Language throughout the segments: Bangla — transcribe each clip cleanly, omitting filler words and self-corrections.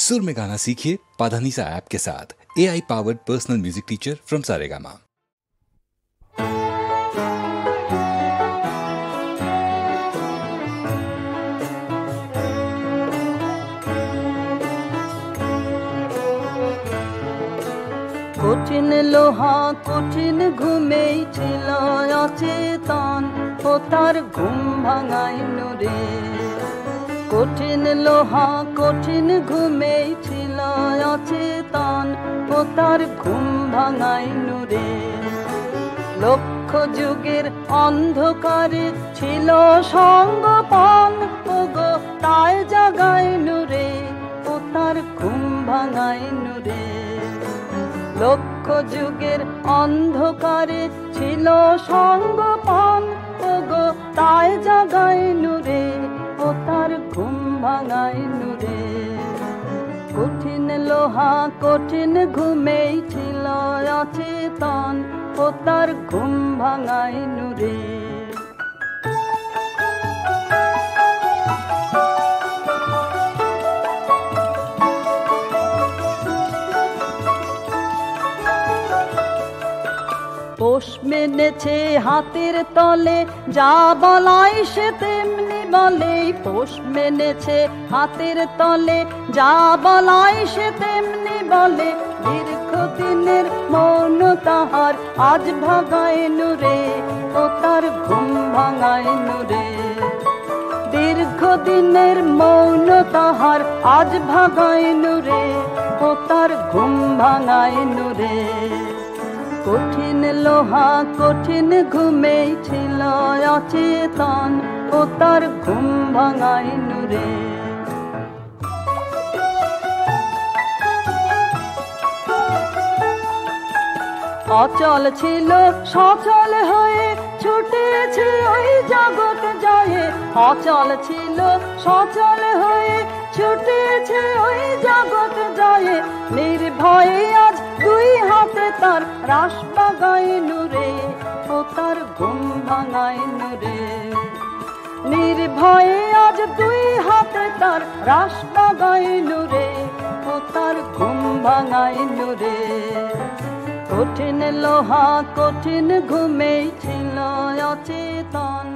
सुर में गाना सीखिए पाधानीसा ऐप के साथ। AI powered personal music teacher from Saregama. কঠিন লোহা কঠিন ঘুমেই ছিল অচেতন, ও তার ঘুম ভাঙাইনু রে। কঠিন লোহা কঠিন ঘুমেই ছিল অচেতন, ও তার ঘুম ভাঙাইনু রে। লক্ষ যুগের অন্ধকারে ছিল সঙ্গপান, ও গো তাই জাগাইনু রে, ও তার ঘুম ভাঙাইনু রে। লক্ষ যুগের অন্ধকারে ছিল সঙ্গপান, ও গো তাই জাগাইনু রে, ও তার ঘুম ভাঙাইনু রে। কঠিন লোহা কঠিন ঘুমেই ছিল অচেতন, ও তার ঘুম ভাঙাইনু রে। পোষ মেনেছে হাতের তলে, যা বলাই সে তেমনি বলে। পোষ মেনেছে হাতের তলে, যা বলাই সে তেমনি বলে। দীর্ঘদিনের মৌন তাহার আজ ভাঙাইনু রে, ও তার ঘুম ভাঙাইনু রে। দীর্ঘদিনের মৌন তাহার আজ ভাঙাইনু রে, ও তার ঘুম ভাঙাইনু রে। কঠিন লোহা কঠিন ঘুমেই ছিল অচেতন, ও তার ঘুম ভাঙাইনু রে। অচল ছিল সচল হয়ে ছুটেছে ওই জগৎ জয়ে। অচল ছিল সচল হয়ে ছুটেছে ওই জগৎ জয়ে। নির্ভয়ে আজ দুই হাতে তার রাস বাগাইনু রে, ও তার ঘুম ভাঙাইনু রে। নির্ভয়ে আজ দুই হাতে তার রাস বাগাইনু রে, ও তার ঘুম ভাঙাইনু রে। কঠিন লোহা কঠিন ঘুমেই ছিল অচেতন,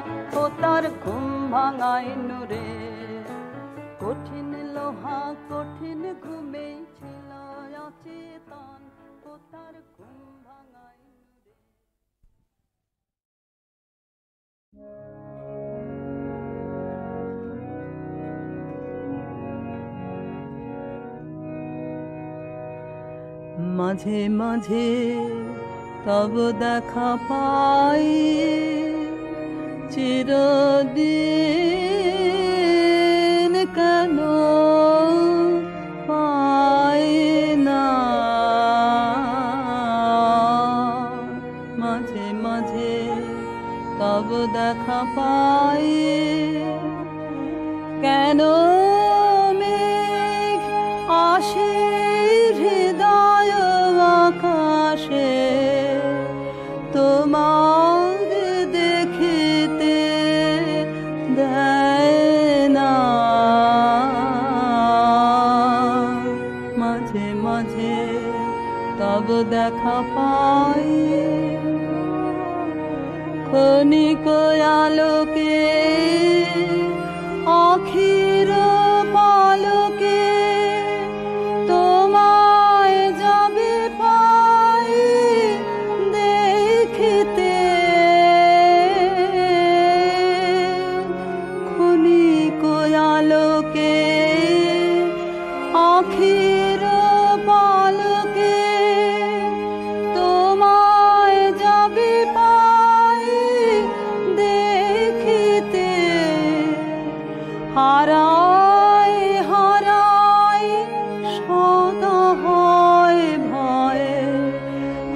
ও তার ঘুম ভাঙাইনু রে। কঠিন লোহা কঠিন ঘুমেই ছিল অচেতন, ও তার ঘুম ভাঙাইনু রে। মাঝে মাঝে তব দেখা পাই, চিরদিন কেন পাই না। মাঝে মাঝে তব দেখা পাই, কেন মেঘ আসে হৃদয় আকাশে, তোমার দেখিতে দেয় না। মাঝে মাঝে তব দেখা পাই, ক্ষণিক আলোকে আখির পালকে তোমায় যাবে পাই দেখিতে। ক্ষণিক আলোকে আখির পালকে তোমায় যাবে পাই দেখিতে। হারায় হারায় সদা হয় ভয়ে,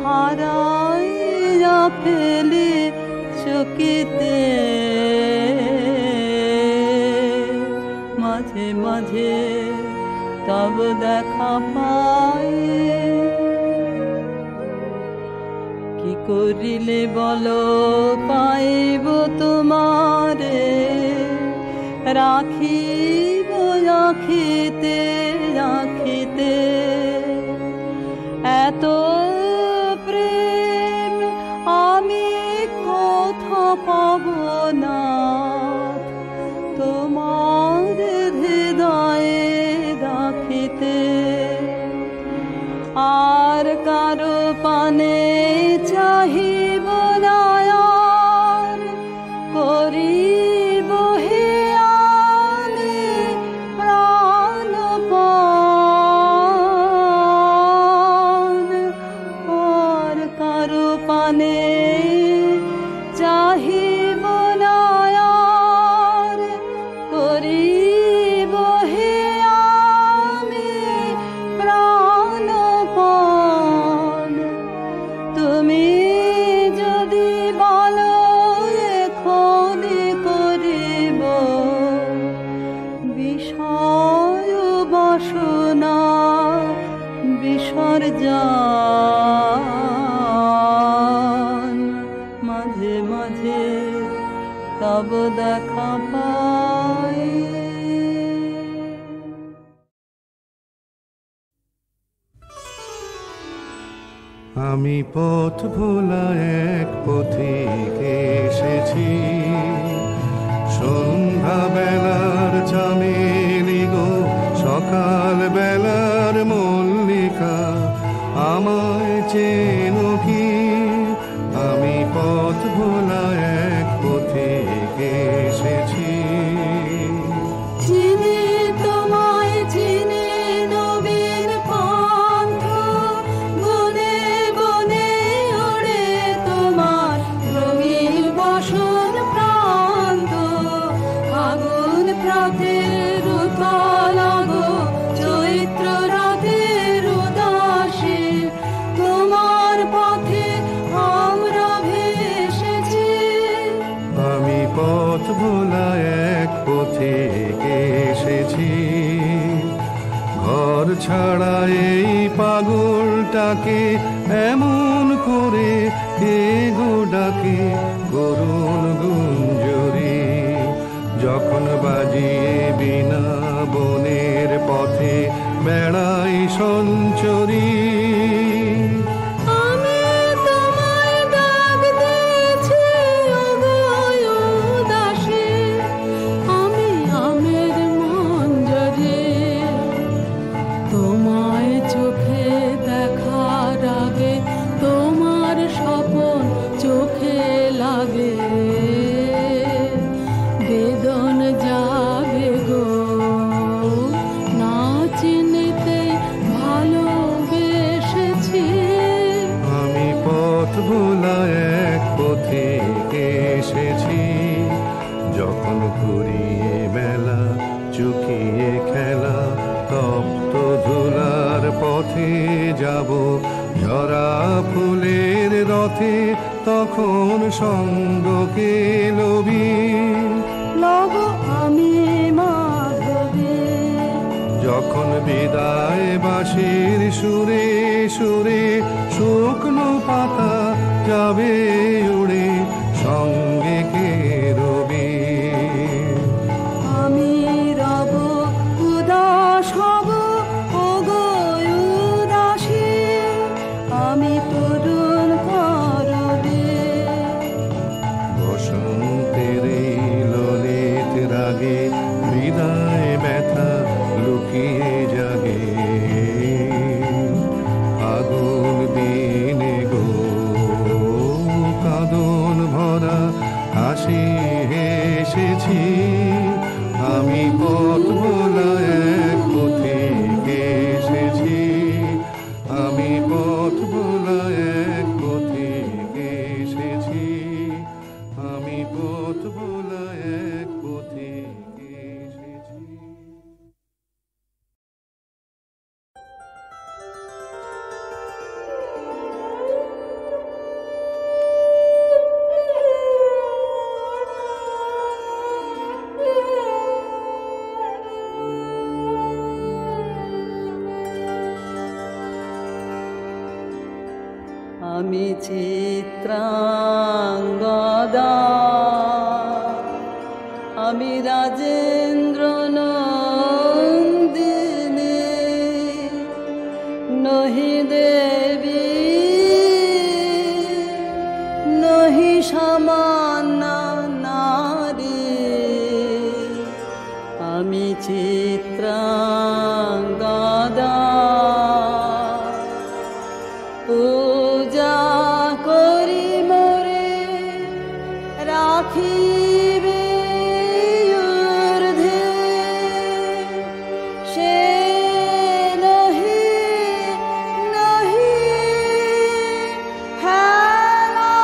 হারাইয়া ফেলি চকিতে। মাঝে মাঝে তব দেখা পাই, কি করিলে বলো পাইব তোমারে, রাখিব আখিতে রাখিতে। এত প্রেম আমি কোথা পাব না, তোমার হৃদয়ে রাখিতে। আর কারো পানে চাহিব না, আর করিব হে আমি প্রাণপণ। আর কারো পানে চাহিব না, আর করিব হে আমি প্রাণপণ। তুমি যদি বলো এখনই করিব বিষয় বাসনা বিসর্জন, মাঝে মাঝে তব দেখা পাই। আমি পথ ভোলা এক পথিক এসেছি, সন্ধ্যা বেলার চামেলি গো, সকাল বেলার মল্লিকা, আমায় চেনো কি? আমি পথ ভোলা এক পথিক এসেছি। চিনি তোমায় চিনি নবীন পন্থ, বনে বনে ওড়ে তোমার রঙিন বসন প্রান্ত। আগুন প্রাতের উতলাগো, চৈত্র রাতের উদাসী, তোমার পথে আমরা ভেসেছি। আমি পথ ভোলা এক পথিক এসেছি, ঘর ছাড়া এই পাগলটাকে এমন করে কে গো ডাকে করুণ গুঞ্জরি, যখন বাজিয়ে বিনা বনের পথে বেড়াই সঞ্চরী। আমি তোমায় ডাক দিয়েছি ওগো উদাসী, আমি আমের মঞ্জরি। তোমায় চোখে দেখার আগে তোমার স্বপন চোখে লাগে, বেদন জাগে গো না চিনিতে ভালোবেসেছি। আমি পথ ভোলা এক পথিক এসেছি, যখন ঘুরিয়ে মেলা চুকিয়ে খেলা, তপ্ত ধুলার পথে যাব ঝরা ফুলের রথে, তখন সঙ্গকে লবি লব আমি মাধবী। যখন বিদায় বাঁশির সুরে সুরে শুকনো পাতা যাবে উড়ে, সঙ্গে কে রবি? আমি রব উদাস হব ওগো উদাসী, আমি তরুণ করবে। বসন্তের এই ললিত রাগে বিদায় ব্যথা লুকিয়ে জাগে, আগুন দিনে গো কাঁদন ভরা হাসি হেসেছি। আমি পথ ভোলা এক পথিক এসেছি, আমি পথ ভোলা এক পথিক এসেছি, আমি পথ ভোলা এক পথিক এসেছি। আমি চিত্রাঙ্গদা, আমি রাজেন্দ্র নন্দিনী, নহি দেবী নহি সামান্য নারী, আমি চিত্রাঙ্গদা পূজা করি মোরে রাখিবে ঊর্ধ্বে, সে নহি নহি হেলা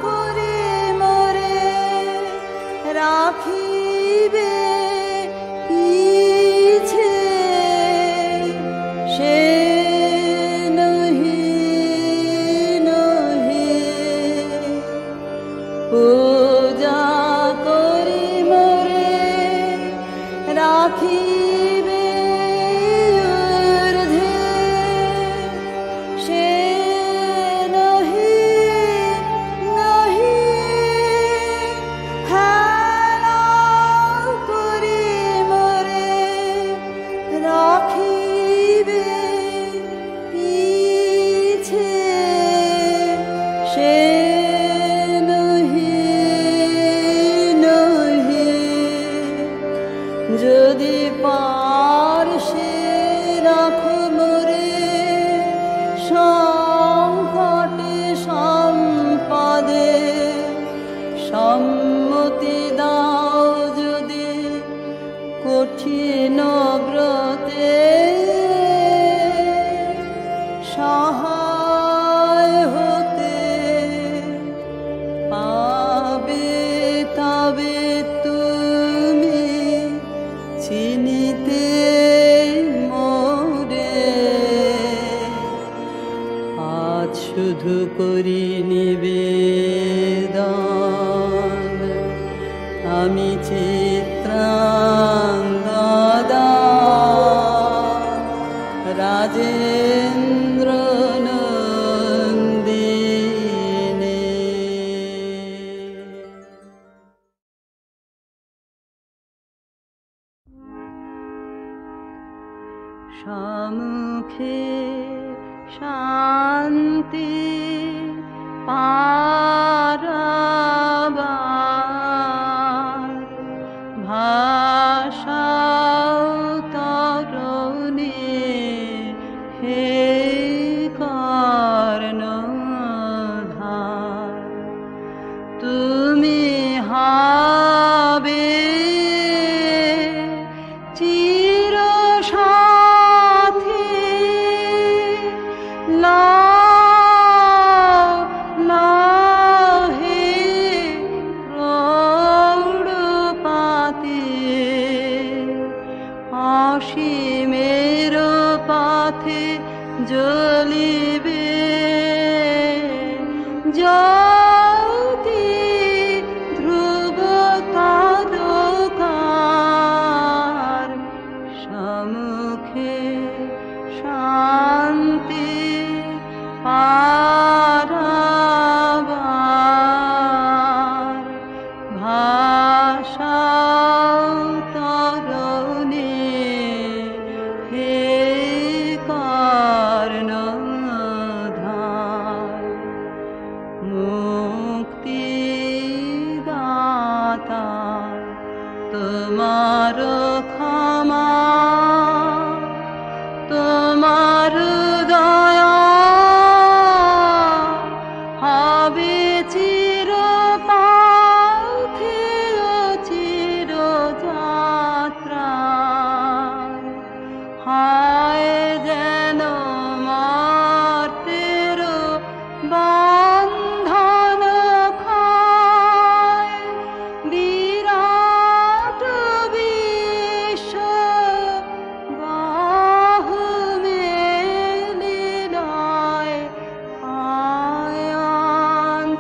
করি মোরে রাখিবে পিছে, সে নহি নহি পূজা করি মোরে রাখিবে ঊর্ধ্বে, সে নহি নহি হেলা করি মোরে রাখিবে পিছে, সে নহি নহি যদি পারসে রাখো মোরে সংকটে সম্পদে, সম্মতি দাও যদি কঠিন ব্রতে, সহায় হতে পাবে তবে তুমি চিনিতে মোরে, আজ শুধু করি নিবেদন আমি চিত্রাঙ্গদা রাজেন্দ্র নন্দিনী। সম্মুখে শান্তি পারাবার, ভাষাও তরুণী হে কর্ণধার, তুমি হবে চির সাথী, লাহে প্রৌঢ়পাতে, অসীমের পথে জ্বলিবে জ্যোতি ধ্রুব তারকার, সম্মুখে শান্তি পারাবার, ভাষাও তরুণী হে কর্ণধার, মুক্তি দাতা তোমার ক্ষমা, তোমার দয়া হবে চির পথে ও চির যাত্রা, হায় যেন মর্তের বন্ধন ক্ষয়, বিরাট বিশ্ব বাহু মেলিলয়, আয়ন্তরে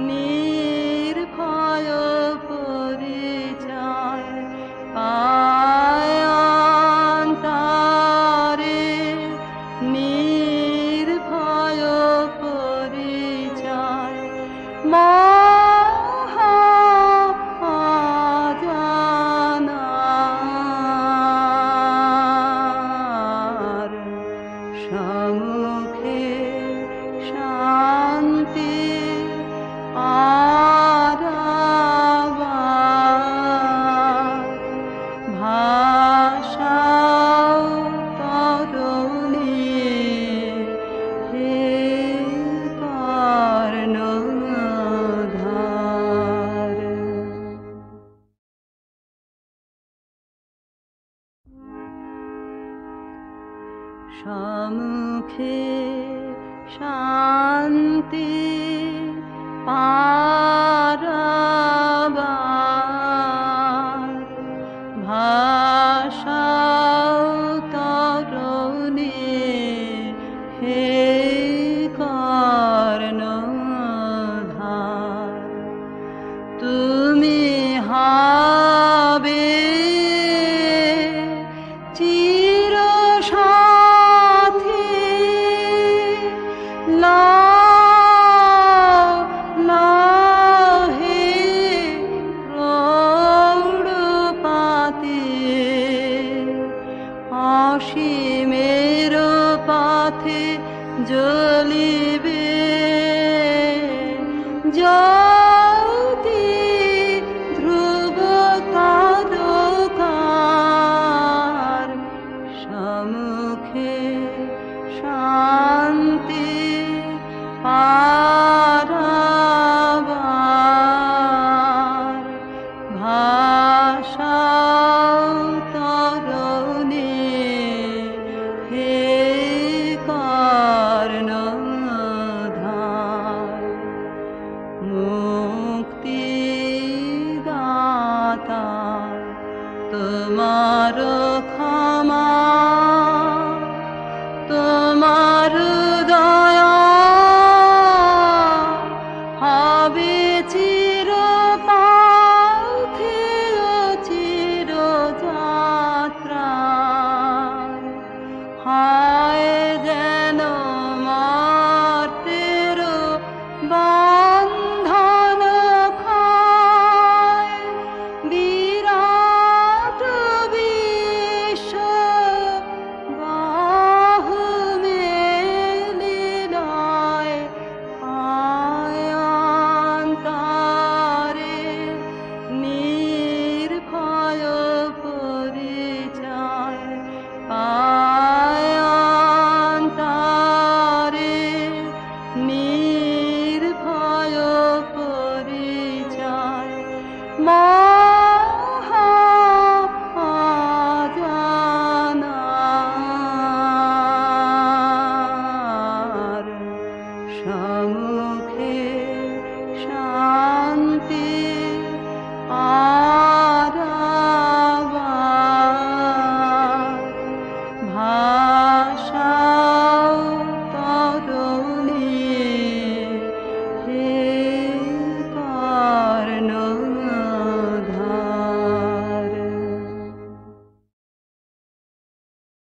নির্ভয় পরিচয়, আয়ন্তরে ভাষাও তরুণী হে কর্ণধার। সম্মুখে শান্তি পারাবার ভাষাও তরুণী হে কর্ণধার। তুমি হবে চির সাথী, লাও লাও হে প্রৌঢ়পাতি, অসীমের পথে জ্বলিবে